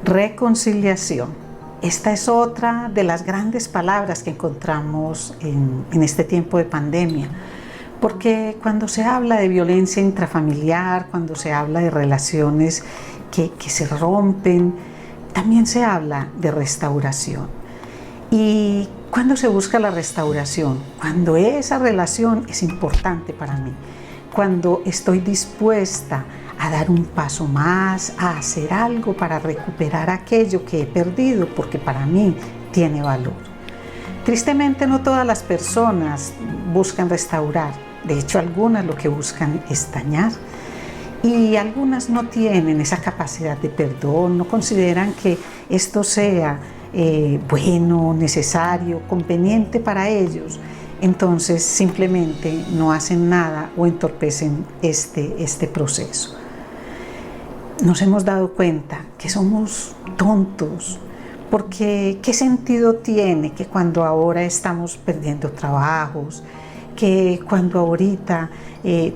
Reconciliación. Esta es otra de las grandes palabras que encontramos en este tiempo de pandemia, porque cuando se habla de violencia intrafamiliar, cuando se habla de relaciones que se rompen, también se habla de restauración. ¿Y cuándo se busca la restauración? Cuando esa relación es importante para mí, cuando estoy dispuesta a dar un paso más, a hacer algo para recuperar aquello que he perdido, porque para mí tiene valor. Tristemente no todas las personas buscan restaurar, de hecho algunas lo que buscan es dañar, y algunas no tienen esa capacidad de perdón, no consideran que esto sea bueno, necesario, conveniente para ellos. Entonces simplemente no hacen nada o entorpecen este proceso. Nos hemos dado cuenta que somos tontos, porque ¿qué sentido tiene que cuando ahora estamos perdiendo trabajos, que cuando ahorita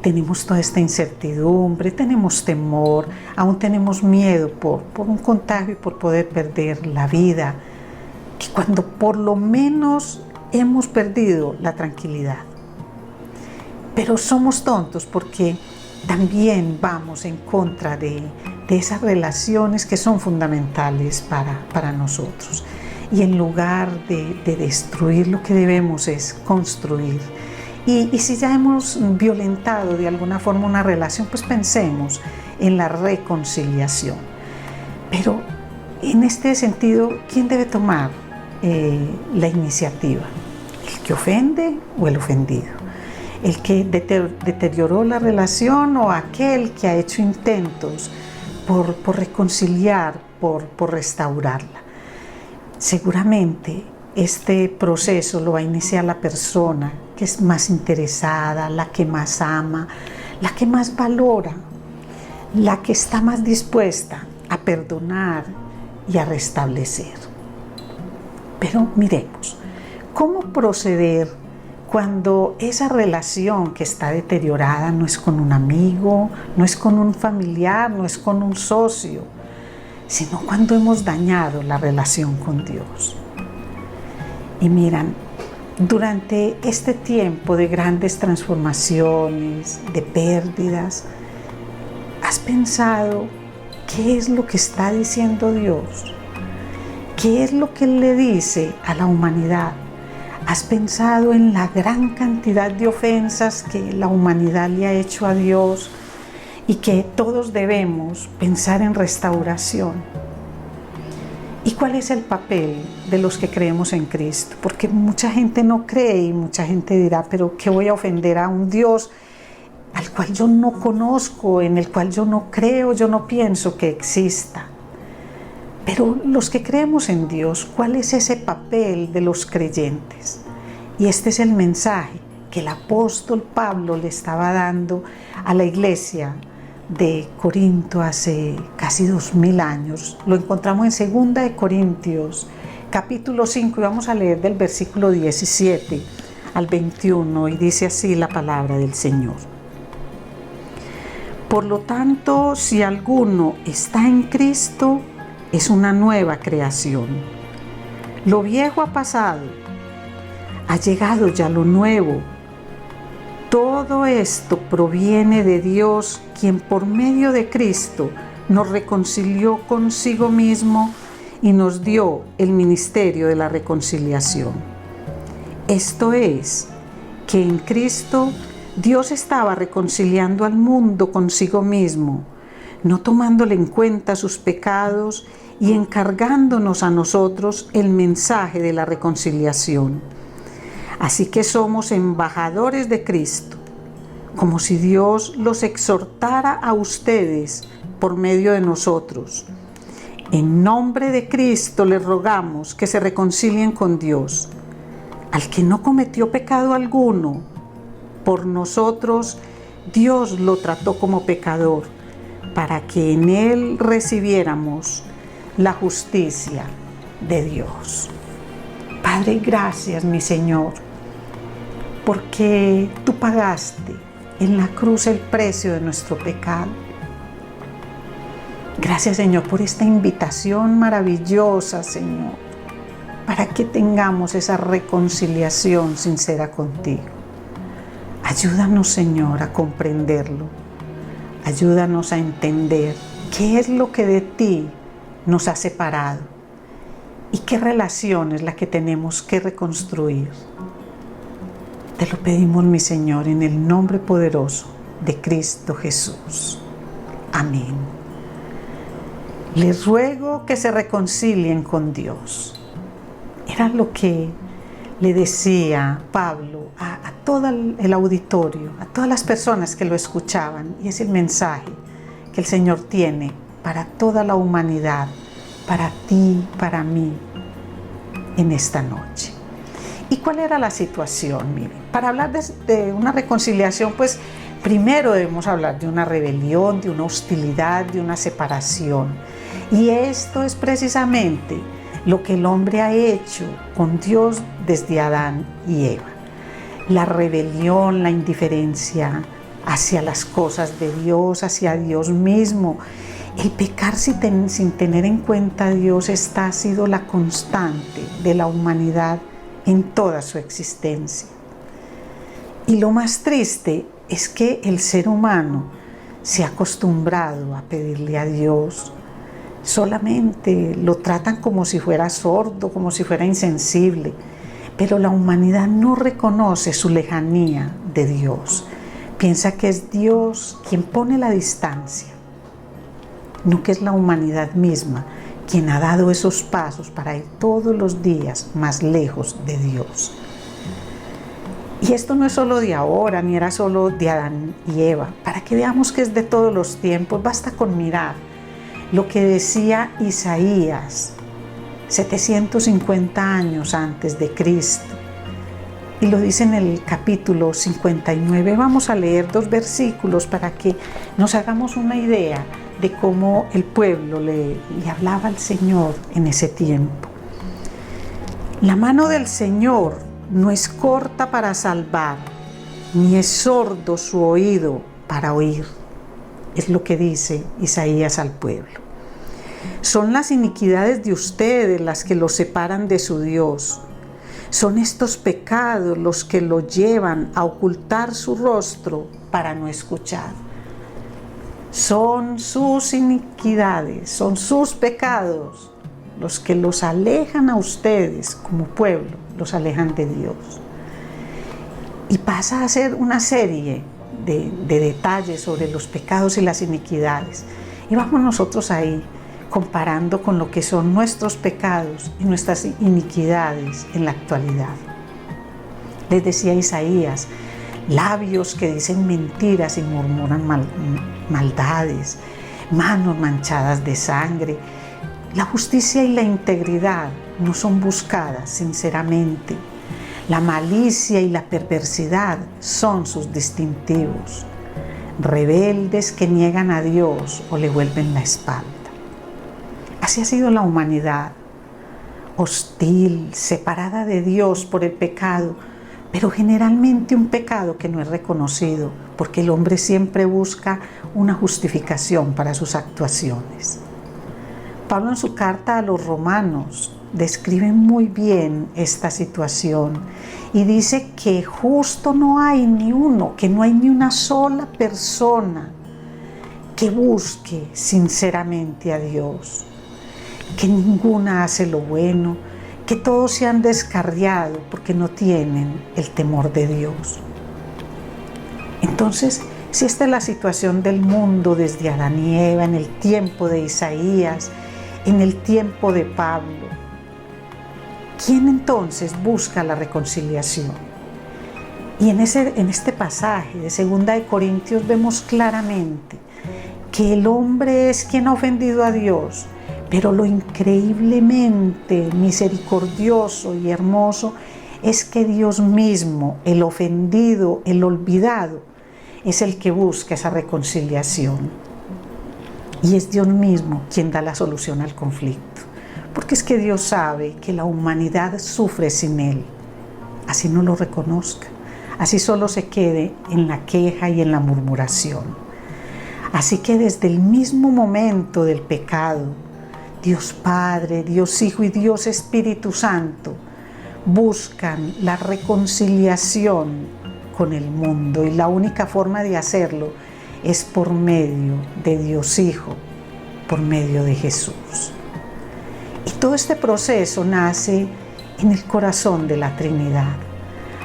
tenemos toda esta incertidumbre, tenemos temor, aún tenemos miedo por un contagio y por poder perder la vida, que cuando por lo menos hemos perdido la tranquilidad? Pero somos tontos porque también vamos en contra de esas relaciones que son fundamentales para nosotros. Y en lugar de destruir, lo que debemos es construir. Y si ya hemos violentado de alguna forma una relación, pues pensemos en la reconciliación. Pero en este sentido, ¿quién debe tomar la iniciativa? ¿El que ofende o el ofendido? ¿El que deterioró la relación o aquel que ha hecho intentos por reconciliar, por restaurarla? Seguramente este proceso lo va a iniciar la persona que es más interesada, la que más ama, la que más valora, la que está más dispuesta a perdonar y a restablecer. Pero miremos, ¿cómo proceder cuando esa relación que está deteriorada no es con un amigo, no es con un familiar, no es con un socio, sino cuando hemos dañado la relación con Dios? Y miran, durante este tiempo de grandes transformaciones, de pérdidas, ¿has pensado qué es lo que está diciendo Dios? ¿Qué es lo que Él le dice a la humanidad? ¿Has pensado en la gran cantidad de ofensas que la humanidad le ha hecho a Dios y que todos debemos pensar en restauración? ¿Y cuál es el papel de los que creemos en Cristo? Porque mucha gente no cree y mucha gente dirá, pero ¿qué voy a ofender a un Dios al cual yo no conozco, en el cual yo no creo, yo no pienso que exista? Pero los que creemos en Dios, ¿cuál es ese papel de los creyentes? Y este es el mensaje que el apóstol Pablo le estaba dando a la iglesia de Corinto hace casi 2000 años. Lo encontramos en 2 Corintios, capítulo 5, y vamos a leer del versículo 17 al 21, y dice así la palabra del Señor. Por lo tanto, si alguno está en Cristo, es una nueva creación. Lo viejo ha pasado, ha llegado ya lo nuevo. Todo esto proviene de Dios, quien por medio de Cristo nos reconcilió consigo mismo y nos dio el ministerio de la reconciliación. Esto es, que en Cristo Dios estaba reconciliando al mundo consigo mismo, no tomándole en cuenta sus pecados y encargándonos a nosotros el mensaje de la reconciliación. Así que somos embajadores de Cristo, como si Dios los exhortara a ustedes por medio de nosotros. En nombre de Cristo les rogamos que se reconcilien con Dios. Al que no cometió pecado alguno, por nosotros Dios lo trató como pecador, para que en Él recibiéramos la justicia de Dios. Padre, gracias, mi Señor, porque tú pagaste en la cruz el precio de nuestro pecado. Gracias, Señor, por esta invitación maravillosa, Señor, para que tengamos esa reconciliación sincera contigo. Ayúdanos, Señor, a comprenderlo. Ayúdanos a entender qué es lo que de ti nos ha separado y qué relación es la que tenemos que reconstruir. Te lo pedimos, mi Señor, en el nombre poderoso de Cristo Jesús. Amén. Les ruego que se reconcilien con Dios. Era lo que le decía Pablo a todo el auditorio, a todas las personas que lo escuchaban, y es el mensaje que el Señor tiene para toda la humanidad, para ti, para mí, en esta noche. ¿Y cuál era la situación? Miren, para hablar de una reconciliación, pues primero debemos hablar de una rebelión, de una hostilidad, de una separación. Y esto es precisamente lo que el hombre ha hecho con Dios desde Adán y Eva. La rebelión, la indiferencia hacia las cosas de Dios, hacia Dios mismo. El pecar sin tener en cuenta a Dios, esta ha sido la constante de la humanidad en toda su existencia. Y lo más triste es que el ser humano se ha acostumbrado a pedirle a Dios. Solamente lo tratan como si fuera sordo, como si fuera insensible, pero la humanidad no reconoce su lejanía de Dios. Piensa que es Dios quien pone la distancia, no que es la humanidad misma quien ha dado esos pasos para ir todos los días más lejos de Dios. Y esto no es solo de ahora, ni era solo de Adán y Eva. Para que veamos que es de todos los tiempos, basta con mirar lo que decía Isaías 750 años antes de Cristo. Y lo dice en el capítulo 59. Vamos a leer 2 versículos para que nos hagamos una idea de cómo el pueblo le hablaba al Señor en ese tiempo. La mano del Señor no es corta para salvar, ni es sordo su oído para oír. Es lo que dice Isaías al pueblo. Son las iniquidades de ustedes las que los separan de su Dios. Son estos pecados los que lo llevan a ocultar su rostro para no escuchar. Son sus iniquidades, son sus pecados los que los alejan a ustedes como pueblo, los alejan de Dios. Y pasa a ser una serie de detalles sobre los pecados y las iniquidades. Y vamos nosotros ahí comparando con lo que son nuestros pecados y nuestras iniquidades en la actualidad. Les decía Isaías, labios que dicen mentiras y murmuran maldades, manos manchadas de sangre. La justicia y la integridad no son buscadas sinceramente. La malicia y la perversidad son sus distintivos. Rebeldes que niegan a Dios o le vuelven la espalda. Así ha sido la humanidad, hostil, separada de Dios por el pecado, pero generalmente un pecado que no es reconocido, porque el hombre siempre busca una justificación para sus actuaciones. Pablo en su carta a los romanos describe muy bien esta situación y dice que justo no hay ni uno, que no hay ni una sola persona que busque sinceramente a Dios, que ninguna hace lo bueno, que todos se han descarriado porque no tienen el temor de Dios. Entonces, si esta es la situación del mundo desde Adán y Eva, en el tiempo de Isaías, en el tiempo de Pablo, ¿quién entonces busca la reconciliación? Y en este pasaje de 2 de Corintios vemos claramente que el hombre es quien ha ofendido a Dios, pero lo increíblemente misericordioso y hermoso es que Dios mismo, el ofendido, el olvidado, es el que busca esa reconciliación. Y es Dios mismo quien da la solución al conflicto. Porque es que Dios sabe que la humanidad sufre sin Él. Así no lo reconozca. Así solo se quede en la queja y en la murmuración. Así que desde el mismo momento del pecado, Dios Padre, Dios Hijo y Dios Espíritu Santo buscan la reconciliación con el mundo, y la única forma de hacerlo es por medio de Dios Hijo, por medio de Jesús. Y todo este proceso nace en el corazón de la Trinidad.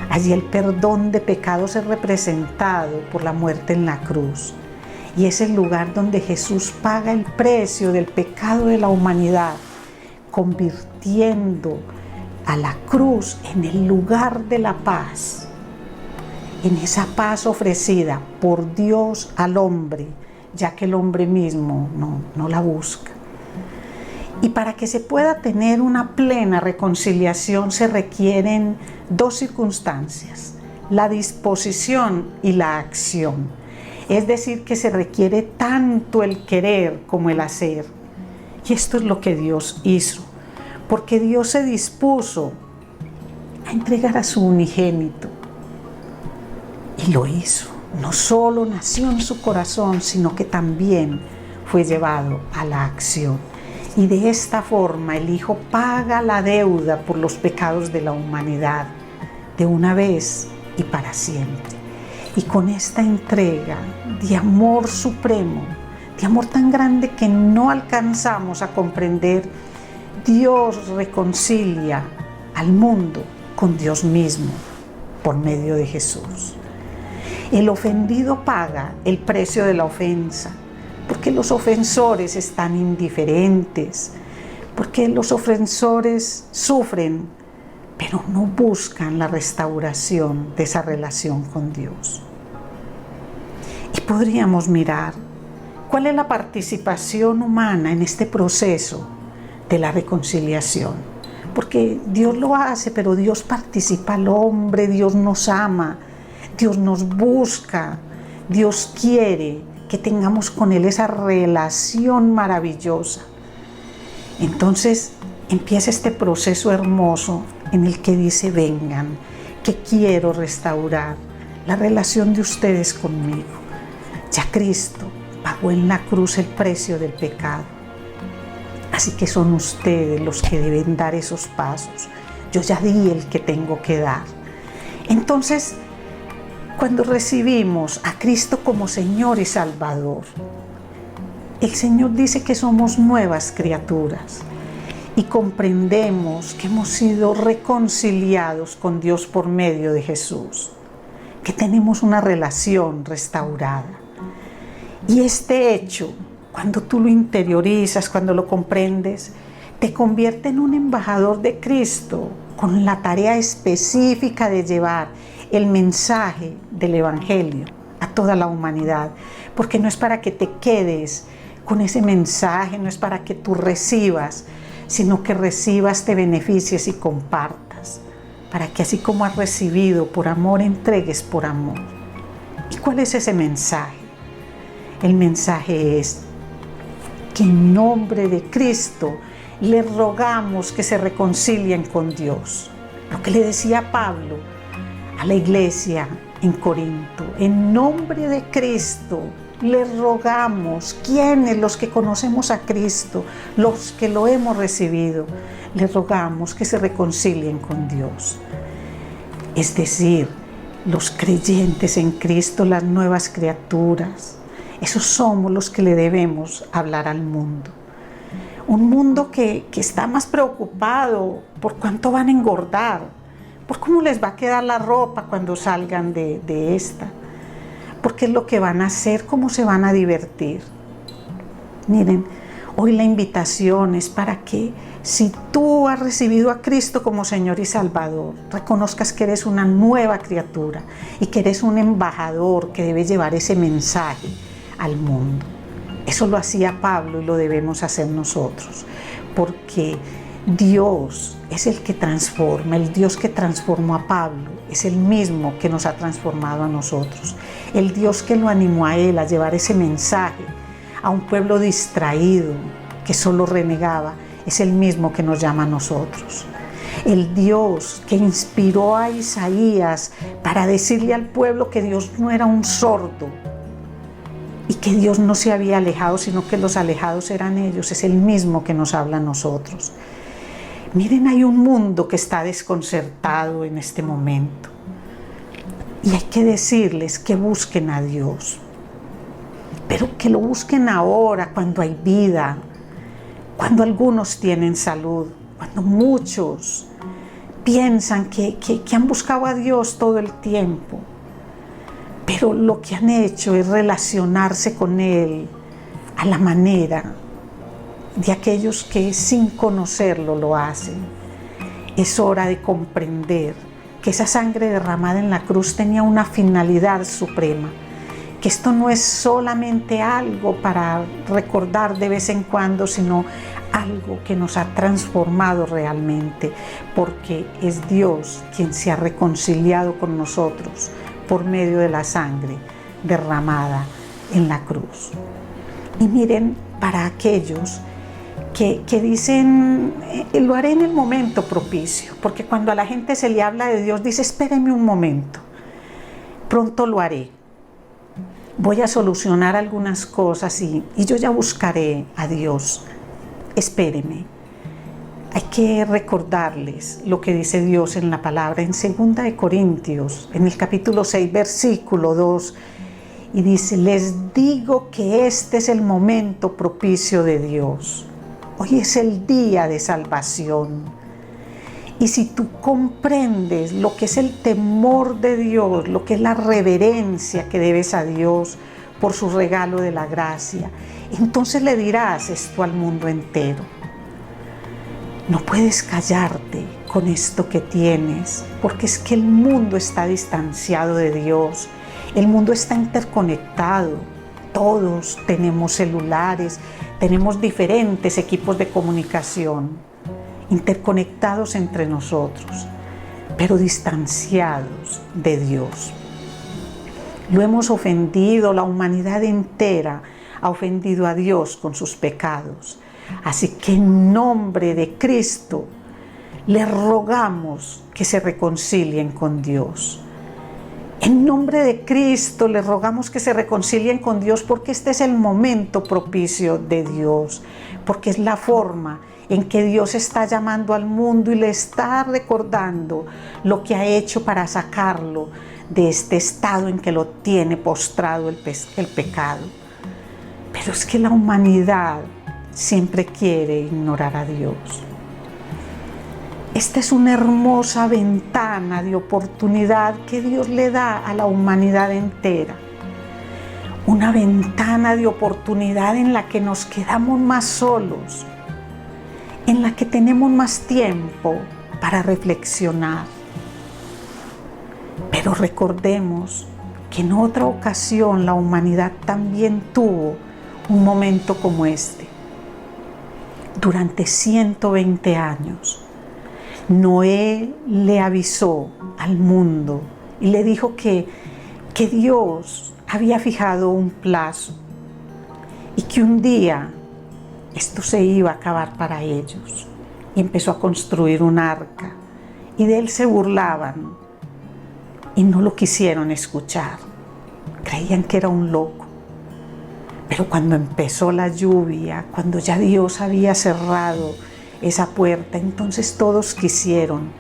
Allí el perdón de pecados es representado por la muerte en la cruz, y es el lugar donde Jesús paga el precio del pecado de la humanidad, convirtiendo a la cruz en el lugar de la paz, en esa paz ofrecida por Dios al hombre, ya que el hombre mismo no la busca. Y para que se pueda tener una plena reconciliación se requieren dos circunstancias: la disposición y la acción. Es decir, que se requiere tanto el querer como el hacer. Y esto es lo que Dios hizo, porque Dios se dispuso a entregar a su unigénito. Y lo hizo. No solo nació en su corazón, sino que también fue llevado a la acción. Y de esta forma el Hijo paga la deuda por los pecados de la humanidad, de una vez y para siempre. Y con esta entrega de amor supremo, de amor tan grande que no alcanzamos a comprender, Dios reconcilia al mundo con Dios mismo por medio de Jesús. El ofendido paga el precio de la ofensa, porque los ofensores están indiferentes, porque los ofensores sufren, pero no buscan la restauración de esa relación con Dios. Y podríamos mirar cuál es la participación humana en este proceso de la reconciliación, porque Dios lo hace, pero Dios participa al hombre, Dios nos ama, Dios nos busca, Dios quiere que tengamos con Él esa relación maravillosa. Entonces empieza este proceso hermoso en el que dice: vengan, que quiero restaurar la relación de ustedes conmigo. Ya Cristo pagó en la cruz el precio del pecado. Así que son ustedes los que deben dar esos pasos. Yo ya di el que tengo que dar. Entonces, cuando recibimos a Cristo como Señor y Salvador, el Señor dice que somos nuevas criaturas y comprendemos que hemos sido reconciliados con Dios por medio de Jesús, que tenemos una relación restaurada. Y este hecho, cuando tú lo interiorizas, cuando lo comprendes, te convierte en un embajador de Cristo con la tarea específica de llevar el mensaje del Evangelio a toda la humanidad, porque no es para que te quedes con ese mensaje, no es para que tú recibas, sino que recibas, te beneficies y compartas, para que así como has recibido por amor, entregues por amor. ¿Y cuál es ese mensaje? El mensaje es que en nombre de Cristo le rogamos que se reconcilien con Dios. Lo que le decía Pablo a la iglesia en Corinto: en nombre de Cristo le rogamos. ¿Quiénes? Los que conocemos a Cristo, los que lo hemos recibido, le rogamos que se reconcilien con Dios. Es decir, los creyentes en Cristo, las nuevas criaturas, esos somos los que le debemos hablar al mundo. Un mundo que está más preocupado por cuánto van a engordar, por cómo les va a quedar la ropa cuando salgan de esta, por qué es lo que van a hacer, cómo se van a divertir. Miren, hoy la invitación es para que, si tú has recibido a Cristo como Señor y Salvador, reconozcas que eres una nueva criatura y que eres un embajador que debe llevar ese mensaje al mundo. Eso lo hacía Pablo y lo debemos hacer nosotros, porque Dios es el que transforma. El Dios que transformó a Pablo es el mismo que nos ha transformado a nosotros. El Dios que lo animó a él a llevar ese mensaje a un pueblo distraído que solo renegaba es el mismo que nos llama a nosotros. El Dios que inspiró a Isaías para decirle al pueblo que Dios no era un sordo, y que Dios no se había alejado, sino que los alejados eran ellos, es el mismo que nos habla a nosotros. Miren, hay un mundo que está desconcertado en este momento y hay que decirles que busquen a Dios, pero que lo busquen ahora, cuando hay vida, cuando algunos tienen salud, cuando muchos piensan que han buscado a Dios todo el tiempo, pero lo que han hecho es relacionarse con Él a la manera de aquellos que sin conocerlo lo hacen. Es hora de comprender que esa sangre derramada en la cruz tenía una finalidad suprema, que esto no es solamente algo para recordar de vez en cuando, sino algo que nos ha transformado realmente, porque es Dios quien se ha reconciliado con nosotros por medio de la sangre derramada en la cruz. Y miren, para aquellos que dicen, lo haré en el momento propicio, porque cuando a la gente se le habla de Dios, dice, espéreme un momento, pronto lo haré. Voy a solucionar algunas cosas y yo ya buscaré a Dios. Espéreme. Hay que recordarles lo que dice Dios en la palabra en 2 Corintios, en el capítulo 6, versículo 2, y dice, les digo que este es el momento propicio de Dios. Hoy es el día de salvación. Y si tú comprendes lo que es el temor de Dios, lo que es la reverencia que debes a Dios por su regalo de la gracia, entonces le dirás esto al mundo entero. No puedes callarte con esto que tienes, porque es que el mundo está distanciado de Dios. El mundo está interconectado. Todos tenemos celulares, tenemos diferentes equipos de comunicación, interconectados entre nosotros, pero distanciados de Dios. Lo hemos ofendido, la humanidad entera ha ofendido a Dios con sus pecados. Así que en nombre de Cristo les rogamos que se reconcilien con Dios. En nombre de Cristo les rogamos que se reconcilien con Dios, porque este es el momento propicio de Dios, porque es la forma en que Dios está llamando al mundo y le está recordando lo que ha hecho para sacarlo de este estado en que lo tiene postrado el pecado. Pero es que la humanidad siempre quiere ignorar a Dios. Esta es una hermosa ventana de oportunidad que Dios le da a la humanidad entera. Una ventana de oportunidad en la que nos quedamos más solos, en la que tenemos más tiempo para reflexionar. Pero recordemos que en otra ocasión la humanidad también tuvo un momento como este. Durante 120 años, Noé le avisó al mundo y le dijo que Dios había fijado un plazo y que un día esto se iba a acabar para ellos. Y empezó a construir un arca y de él se burlaban y no lo quisieron escuchar. Creían que era un loco. Pero cuando empezó la lluvia, cuando ya Dios había cerrado esa puerta, entonces todos quisieron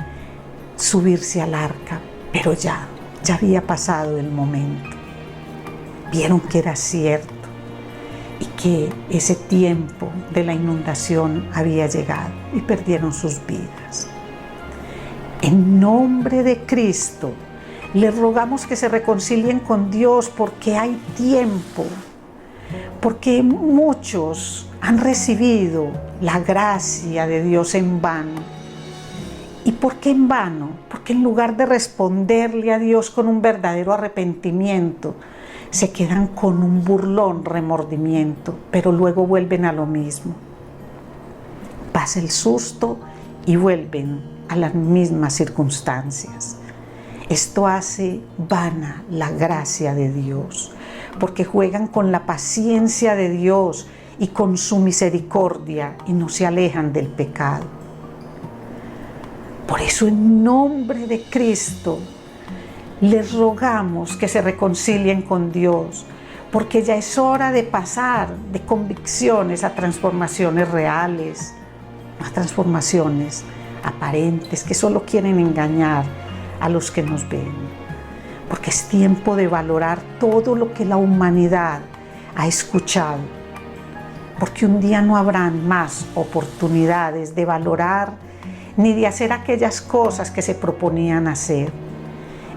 subirse al arca, pero ya había pasado el momento. Vieron que era cierto y que ese tiempo de la inundación había llegado y perdieron sus vidas. En nombre de Cristo, les rogamos que se reconcilien con Dios, porque hay tiempo, porque muchos han recibido la gracia de Dios en vano. ¿Y por qué en vano? Porque en lugar de responderle a Dios con un verdadero arrepentimiento, se quedan con un burlón remordimiento, pero luego vuelven a lo mismo. Pasa el susto y vuelven a las mismas circunstancias. Esto hace vana la gracia de Dios, porque juegan con la paciencia de Dios y con su misericordia y no se alejan del pecado. Por eso, en nombre de Cristo, les rogamos que se reconcilien con Dios, porque ya es hora de pasar de convicciones a transformaciones reales, a transformaciones aparentes que solo quieren engañar a los que nos ven. Porque es tiempo de valorar todo lo que la humanidad ha escuchado, porque un día no habrán más oportunidades de valorar ni de hacer aquellas cosas que se proponían hacer,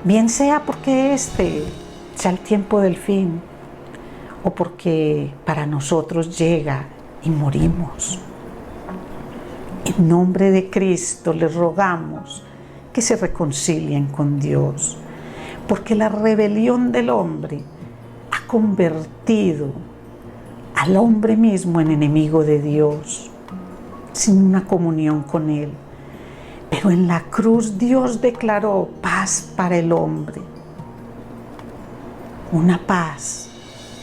bien sea porque este sea el tiempo del fin o porque para nosotros llega y morimos. En nombre de Cristo les rogamos que se reconcilien con Dios, porque la rebelión del hombre ha convertido al hombre mismo en enemigo de Dios, sin una comunión con Él. Pero en la cruz Dios declaró paz para el hombre, una paz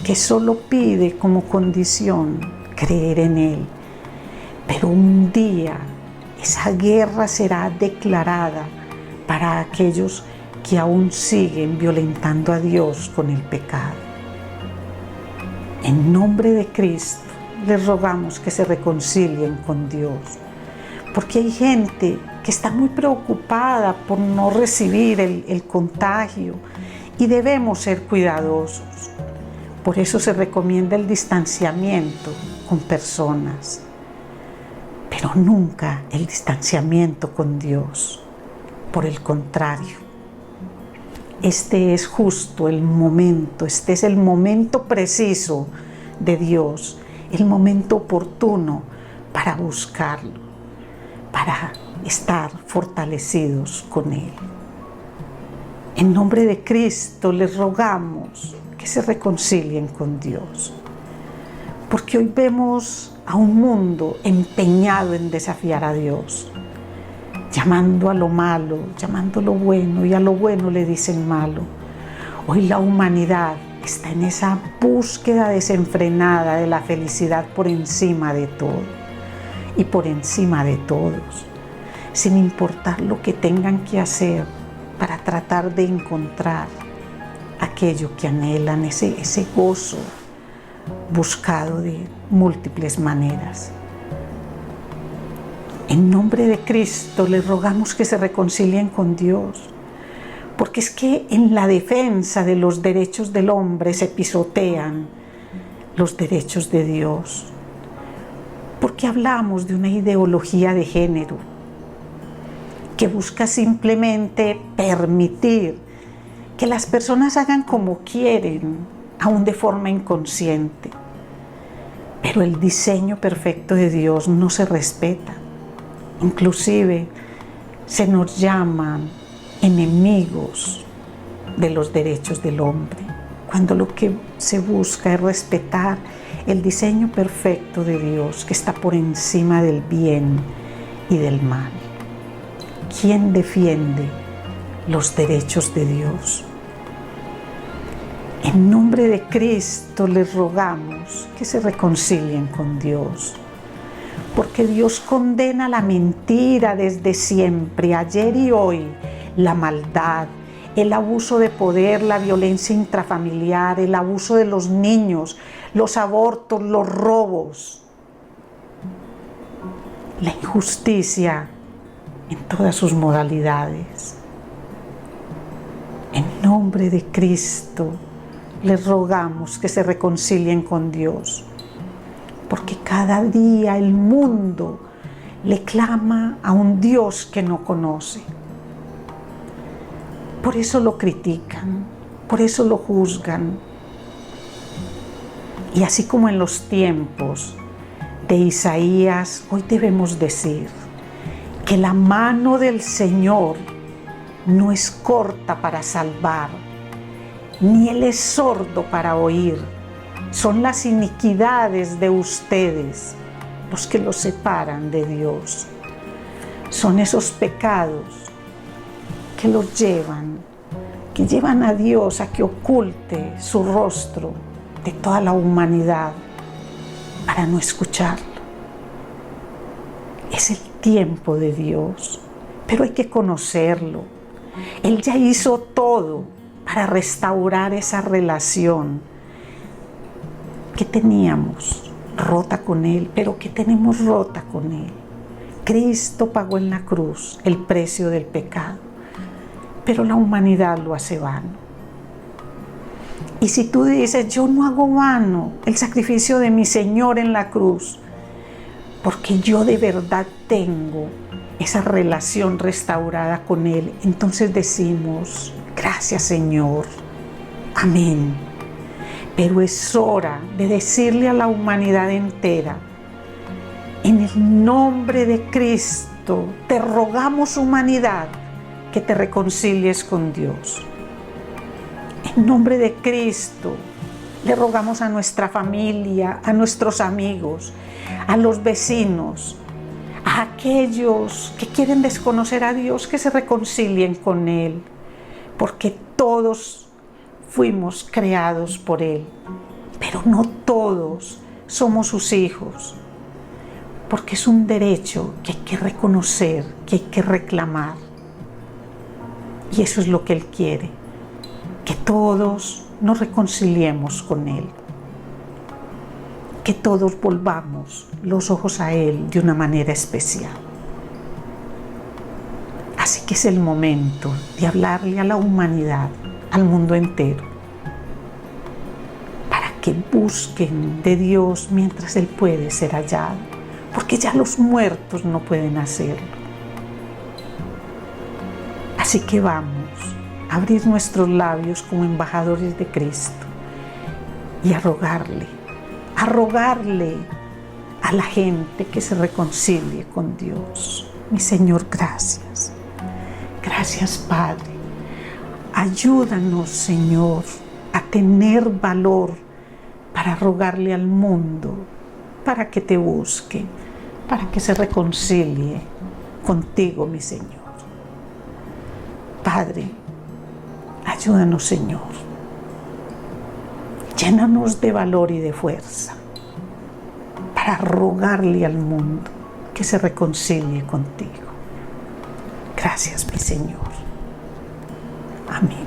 que solo pide como condición creer en Él. Pero un día esa guerra será declarada para aquellos que aún siguen violentando a Dios con el pecado. En nombre de Cristo les rogamos que se reconcilien con Dios, porque hay gente que está muy preocupada por no recibir el contagio y debemos ser cuidadosos. Por eso se recomienda el distanciamiento con personas, pero nunca el distanciamiento con Dios. Por el contrario, este es justo el momento, este es el momento preciso de Dios, el momento oportuno para buscarlo, para estar fortalecidos con Él. En nombre de Cristo les rogamos que se reconcilien con Dios, porque hoy vemos a un mundo empeñado en desafiar a Dios, llamando a lo malo, llamando lo bueno, y a lo bueno le dicen malo. Hoy la humanidad está en esa búsqueda desenfrenada de la felicidad por encima de todo y por encima de todos, sin importar lo que tengan que hacer para tratar de encontrar aquello que anhelan, ese gozo buscado de múltiples maneras. En nombre de Cristo les rogamos que se reconcilien con Dios, porque es que en la defensa de los derechos del hombre se pisotean los derechos de Dios, porque hablamos de una ideología de género que busca simplemente permitir que las personas hagan como quieren, aún de forma inconsciente. Pero el diseño perfecto de Dios no se respeta. Inclusive se nos llaman enemigos de los derechos del hombre, cuando lo que se busca es respetar el diseño perfecto de Dios que está por encima del bien y del mal. ¿Quién defiende los derechos de Dios? En nombre de Cristo les rogamos que se reconcilien con Dios, porque Dios condena la mentira desde siempre, ayer y hoy, la maldad, el abuso de poder, la violencia intrafamiliar, el abuso de los niños, los abortos, los robos, la injusticia en todas sus modalidades. En nombre de Cristo les rogamos que se reconcilien con Dios, porque cada día el mundo le clama a un Dios que no conoce. Por eso lo critican, por eso lo juzgan. Y así como en los tiempos de Isaías, hoy debemos decir que la mano del Señor no es corta para salvar, ni Él es sordo para oír. Son las iniquidades de ustedes los que los separan de Dios. Son esos pecados que los llevan a Dios a que oculte su rostro de toda la humanidad para no escucharlo. Es el tiempo de Dios, pero hay que conocerlo. Él ya hizo todo para restaurar esa relación que teníamos rota con Él, pero que tenemos rota con Él. Cristo pagó en la cruz el precio del pecado, pero la humanidad lo hace vano. Y si tú dices, yo no hago vano el sacrificio de mi Señor en la cruz, porque yo de verdad tengo esa relación restaurada con Él, entonces decimos, gracias Señor, amén. Pero es hora de decirle a la humanidad entera, en el nombre de Cristo, te rogamos, humanidad, que te reconcilies con Dios. En nombre de Cristo, le rogamos a nuestra familia, a nuestros amigos, a los vecinos, a aquellos que quieren desconocer a Dios, que se reconcilien con Él, porque todos fuimos creados por Él, pero no todos somos sus hijos, porque es un derecho que hay que reconocer, que hay que reclamar. Y eso es lo que Él quiere, que todos nos reconciliemos con Él, que todos volvamos los ojos a Él de una manera especial. Así que es el momento de hablarle a la humanidad, al mundo entero, para que busquen de Dios mientras Él puede ser hallado, porque ya los muertos no pueden hacerlo. Así que vamos a abrir nuestros labios como embajadores de Cristo y a rogarle a la gente que se reconcilie con Dios. Mi Señor, gracias. Gracias, Padre. Ayúdanos, Señor, a tener valor para rogarle al mundo, para que te busque, para que se reconcilie contigo, mi Señor. Padre, ayúdanos, Señor. Llénanos de valor y de fuerza para rogarle al mundo que se reconcilie contigo. Gracias, mi Señor. Amén.